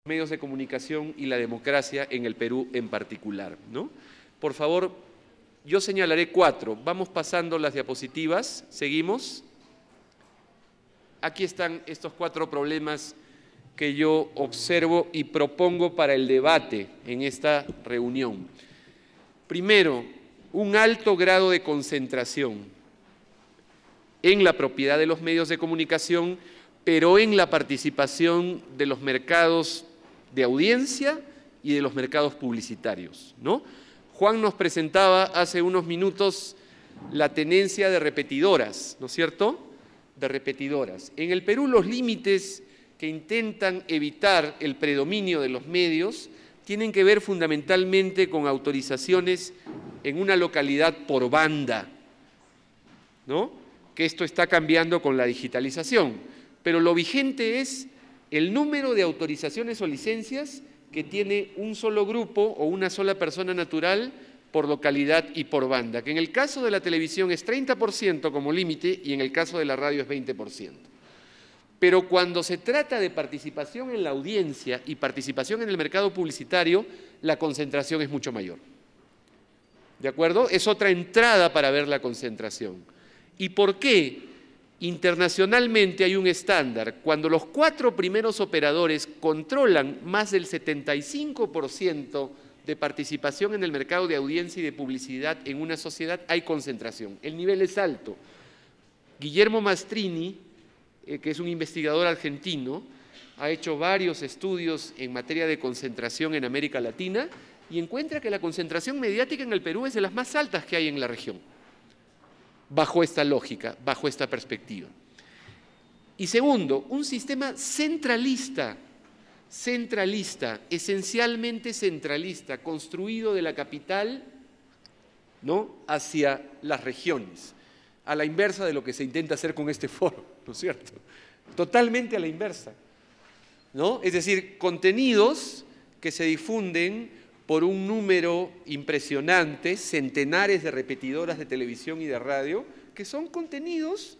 medios de comunicación y la democracia en el Perú en particular, ¿no? Por favor, yo señalaré 4. Vamos pasando las diapositivas. Seguimos. Aquí están estos 4 problemas que yo observo y propongo para el debate en esta reunión. Primero, un alto grado de concentración en la propiedad de los medios de comunicación, pero en la participación de los mercados de audiencia y de los mercados publicitarios, ¿no? Juan nos presentaba hace unos minutos la tenencia de repetidoras, ¿no es cierto?, de repetidoras. En el Perú los límites que intentan evitar el predominio de los medios tienen que ver fundamentalmente con autorizaciones en una localidad por banda, ¿no?, que esto está cambiando con la digitalización, pero lo vigente es el número de autorizaciones o licencias que tiene un solo grupo o una sola persona natural por localidad y por banda, que en el caso de la televisión es 30% como límite y en el caso de la radio es 20%. Pero cuando se trata de participación en la audiencia y participación en el mercado publicitario, la concentración es mucho mayor. ¿De acuerdo? Es otra entrada para ver la concentración. ¿Y por qué? Internacionalmente hay un estándar. Cuando los 4 primeros operadores controlan más del 75% de participación en el mercado de audiencia y de publicidad en una sociedad, hay concentración. El nivel es alto. Guillermo Mastrini, que es un investigador argentino, ha hecho varios estudios en materia de concentración en América Latina y encuentra que la concentración mediática en el Perú es de las más altas que hay en la región, bajo esta lógica, bajo esta perspectiva. Y segundo, un sistema centralista, esencialmente centralista, construido de la capital, ¿no?, hacia las regiones, a la inversa de lo que se intenta hacer con este foro, ¿no es cierto? Totalmente a la inversa, ¿no? Es decir, contenidos que se difunden por un número impresionante, centenares de repetidoras de televisión y de radio, que son contenidos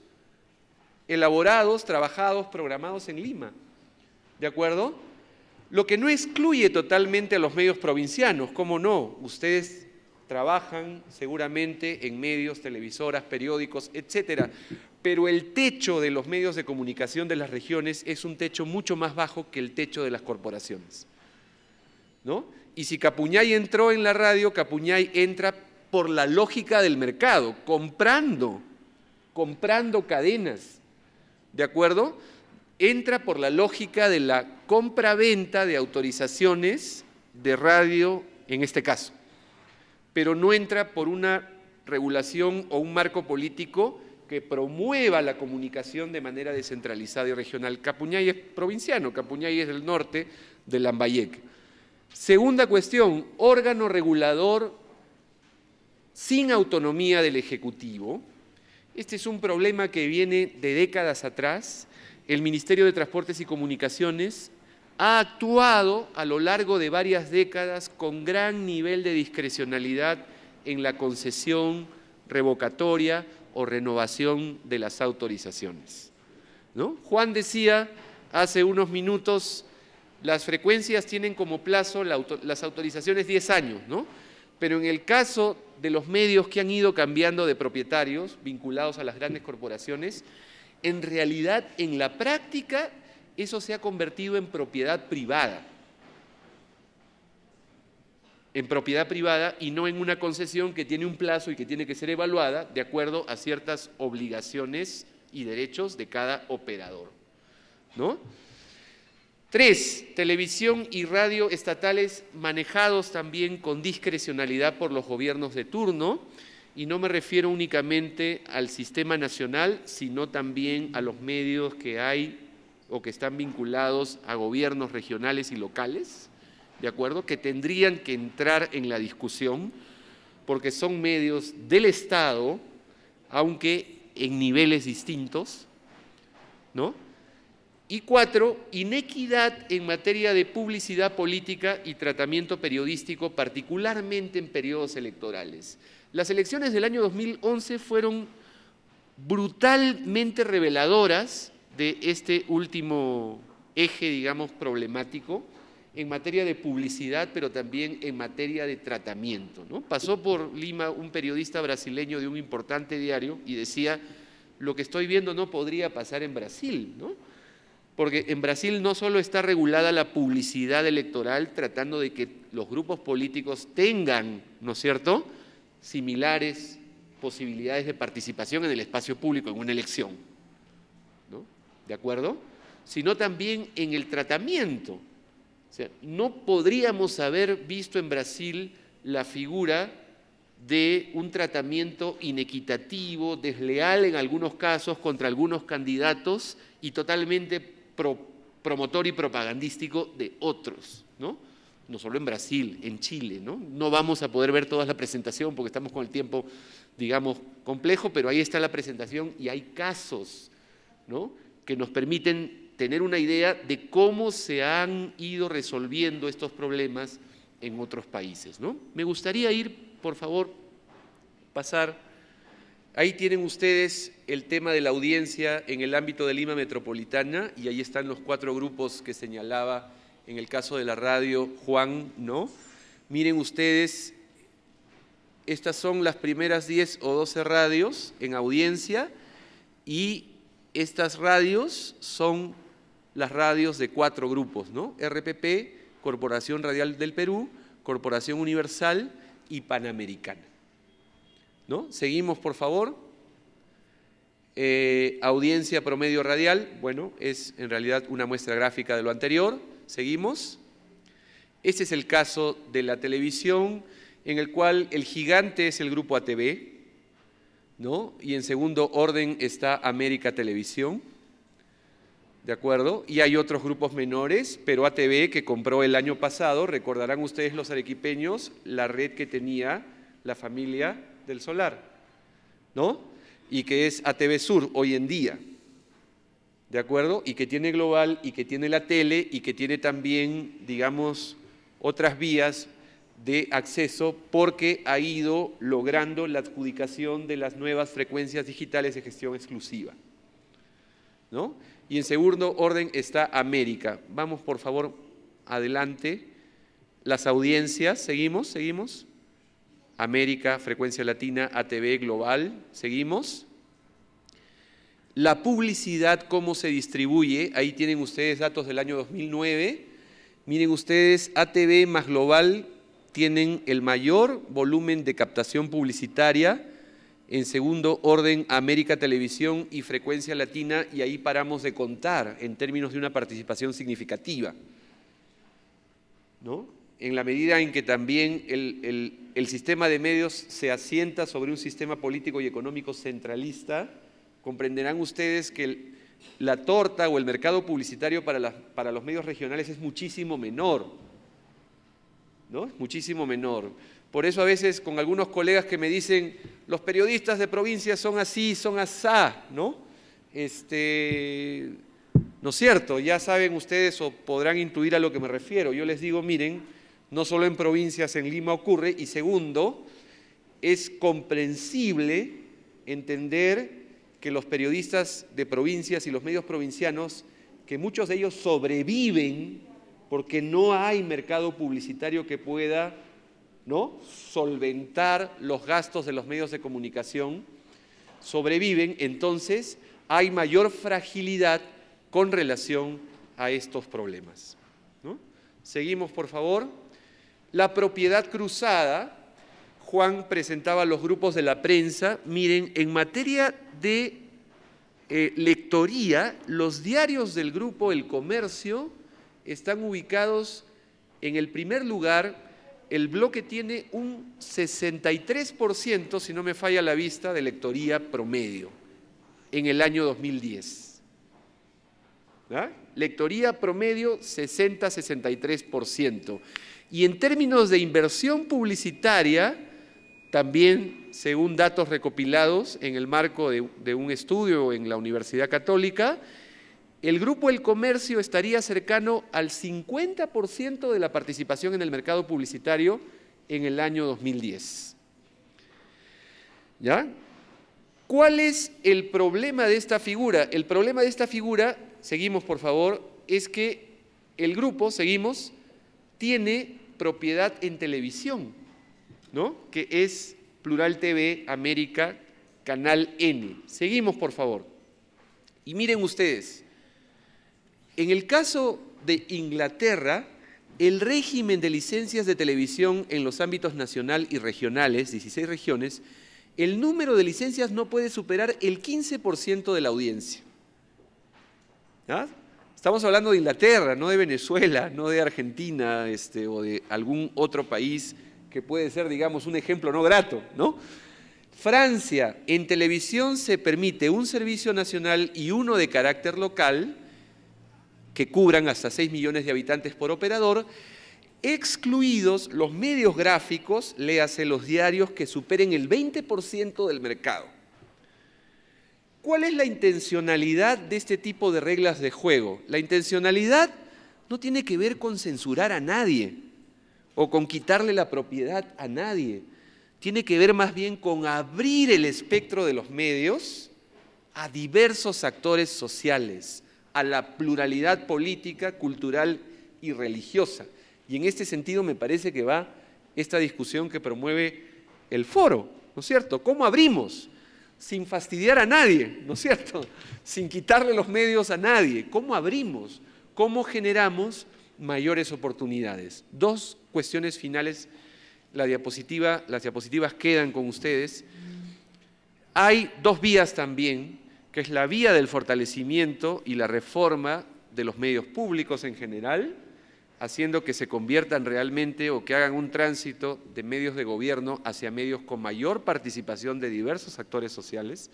elaborados, trabajados, programados en Lima, ¿de acuerdo? Lo que no excluye totalmente a los medios provincianos, ¿cómo no? Ustedes trabajan seguramente en medios, televisoras, periódicos, etcétera, pero el techo de los medios de comunicación de las regiones es un techo mucho más bajo que el techo de las corporaciones, ¿no? Y si Capuñay entró en la radio, Capuñay entra por la lógica del mercado, comprando cadenas, ¿de acuerdo? Entra por la lógica de la compra-venta de autorizaciones de radio en este caso, pero no entra por una regulación o un marco político que promueva la comunicación de manera descentralizada y regional. Capuñay es provinciano, Capuñay es del norte de Lambayeque. Segunda cuestión, órgano regulador sin autonomía del Ejecutivo. Este es un problema que viene de décadas atrás. El Ministerio de Transportes y Comunicaciones ha actuado a lo largo de varias décadas con gran nivel de discrecionalidad en la concesión, revocatoria o renovación de las autorizaciones, ¿no? Juan decía hace unos minutos, las frecuencias tienen como plazo las autorizaciones 10 años, ¿no? Pero en el caso de los medios que han ido cambiando de propietarios vinculados a las grandes corporaciones, en realidad, en la práctica, eso se ha convertido en propiedad privada. En propiedad privada y no en una concesión que tiene un plazo y que tiene que ser evaluada de acuerdo a ciertas obligaciones y derechos de cada operador, ¿no? 3, televisión y radio estatales manejados también con discrecionalidad por los gobiernos de turno, y no me refiero únicamente al sistema nacional, sino también a los medios que hay o que están vinculados a gobiernos regionales y locales, ¿de acuerdo?, que tendrían que entrar en la discusión porque son medios del Estado, aunque en niveles distintos, ¿no? Y 4, inequidad en materia de publicidad política y tratamiento periodístico, particularmente en periodos electorales. Las elecciones del año 2011 fueron brutalmente reveladoras de este último eje, digamos, problemático, en materia de publicidad, pero también en materia de tratamiento, ¿no? Pasó por Lima un periodista brasileño de un importante diario y decía, lo que estoy viendo no podría pasar en Brasil, ¿no? Porque en Brasil no solo está regulada la publicidad electoral tratando de que los grupos políticos tengan, ¿no es cierto?, similares posibilidades de participación en el espacio público en una elección, ¿no? ¿De acuerdo? Sino también en el tratamiento. O sea, no podríamos haber visto en Brasil la figura de un tratamiento inequitativo, desleal en algunos casos contra algunos candidatos y totalmente promotor y propagandístico de otros, ¿no? No solo en Brasil, en Chile, ¿no? No vamos a poder ver toda la presentación porque estamos con el tiempo, digamos, complejo, pero ahí está la presentación y hay casos, ¿no?, que nos permiten tener una idea de cómo se han ido resolviendo estos problemas en otros países, ¿no? Me gustaría ir, por favor, pasar. Ahí tienen ustedes el tema de la audiencia en el ámbito de Lima Metropolitana y ahí están los 4 grupos que señalaba en el caso de la radio Juan, ¿no? Miren ustedes, estas son las primeras 10 o 12 radios en audiencia y estas radios son las radios de 4 grupos, ¿no? RPP, Corporación Radial del Perú, Corporación Universal y Panamericana, ¿no? Seguimos, por favor. Audiencia promedio radial, bueno, es en realidad una muestra gráfica de lo anterior. Seguimos. Este es el caso de la televisión, en el cual el gigante es el grupo ATV, ¿no? Y en segundo orden está América Televisión, ¿de acuerdo? Y hay otros grupos menores, pero ATV, que compró el año pasado, recordarán ustedes los arequipeños, la red que tenía la familia del Solar, ¿no? Y que es ATV Sur hoy en día, ¿de acuerdo? Y que tiene Global, y que tiene la tele, y que tiene también, digamos, otras vías de acceso porque ha ido logrando la adjudicación de las nuevas frecuencias digitales de gestión exclusiva, ¿no? Y en segundo orden está América. Vamos, por favor, adelante. Las audiencias, seguimos. América, Frecuencia Latina, ATV, Global, seguimos. La publicidad, cómo se distribuye, ahí tienen ustedes datos del año 2009. Miren ustedes, ATV más Global tienen el mayor volumen de captación publicitaria. En segundo orden, América Televisión y Frecuencia Latina, y ahí paramos de contar en términos de una participación significativa, ¿no? En la medida en que también el sistema de medios se asienta sobre un sistema político y económico centralista, comprenderán ustedes que la torta o el mercado publicitario para los medios regionales es muchísimo menor, ¿no? Muchísimo menor. Por eso a veces con algunos colegas que me dicen, los periodistas de provincia son así, son asá, ¿no? ¿No es cierto? Ya saben ustedes o podrán intuir a lo que me refiero. Yo les digo, miren, no solo en provincias, en Lima ocurre, y segundo, es comprensible entender que los periodistas de provincias y los medios provincianos, que muchos de ellos sobreviven porque no hay mercado publicitario que pueda, ¿no?, solventar los gastos de los medios de comunicación, sobreviven, entonces hay mayor fragilidad con relación a estos problemas, ¿no? Seguimos, por favor. La propiedad cruzada, Juan presentaba los grupos de la prensa. Miren, en materia de lectoría, los diarios del grupo El Comercio están ubicados en el primer lugar. El bloque tiene un 63%, si no me falla la vista, de lectoría promedio en el año 2010. ¿Ah? Lectoría promedio 60-63%. Y en términos de inversión publicitaria, también según datos recopilados en el marco de un estudio en la Universidad Católica, el grupo El Comercio estaría cercano al 50% de la participación en el mercado publicitario en el año 2010. ¿Ya? ¿Cuál es el problema de esta figura? El problema de esta figura, seguimos por favor, es que el grupo, seguimos, tiene propiedad en televisión, ¿no? Que es Plural TV, América, Canal N. Seguimos, por favor. Y miren ustedes, en el caso de Inglaterra, el régimen de licencias de televisión en los ámbitos nacional y regionales, 16 regiones, el número de licencias no puede superar el 15% de la audiencia. ¿Ah? Estamos hablando de Inglaterra, no de Venezuela, no de Argentina o de algún otro país que puede ser, digamos, un ejemplo no grato, ¿no? Francia, en televisión se permite un servicio nacional y uno de carácter local, que cubran hasta 6 millones de habitantes por operador, excluidos los medios gráficos, léase los diarios, que superen el 20% del mercado. ¿Cuál es la intencionalidad de este tipo de reglas de juego? La intencionalidad no tiene que ver con censurar a nadie o con quitarle la propiedad a nadie. Tiene que ver más bien con abrir el espectro de los medios a diversos actores sociales, a la pluralidad política, cultural y religiosa. Y en este sentido me parece que va esta discusión que promueve el foro, ¿no es cierto? ¿Cómo abrimos? Sin fastidiar a nadie, ¿no es cierto? Sin quitarle los medios a nadie. ¿Cómo abrimos? ¿Cómo generamos mayores oportunidades? Dos cuestiones finales. Las diapositivas quedan con ustedes. Hay dos vías también, que es la vía del fortalecimiento y la reforma de los medios públicos en general, haciendo que se conviertan realmente o que hagan un tránsito de medios de gobierno hacia medios con mayor participación de diversos actores sociales.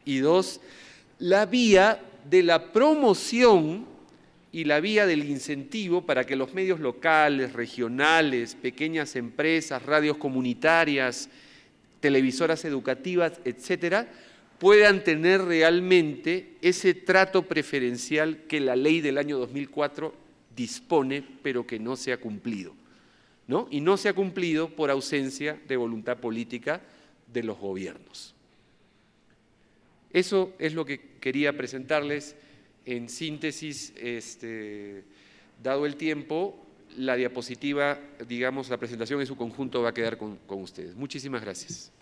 Y dos, la vía de la promoción y la vía del incentivo para que los medios locales, regionales, pequeñas empresas, radios comunitarias, televisoras educativas, etcétera, puedan tener realmente ese trato preferencial que la ley del año 2004 dispone, pero que no se ha cumplido, ¿no? Y no se ha cumplido por ausencia de voluntad política de los gobiernos. Eso es lo que quería presentarles en síntesis, dado el tiempo. La diapositiva, digamos, la presentación en su conjunto va a quedar con ustedes. Muchísimas gracias.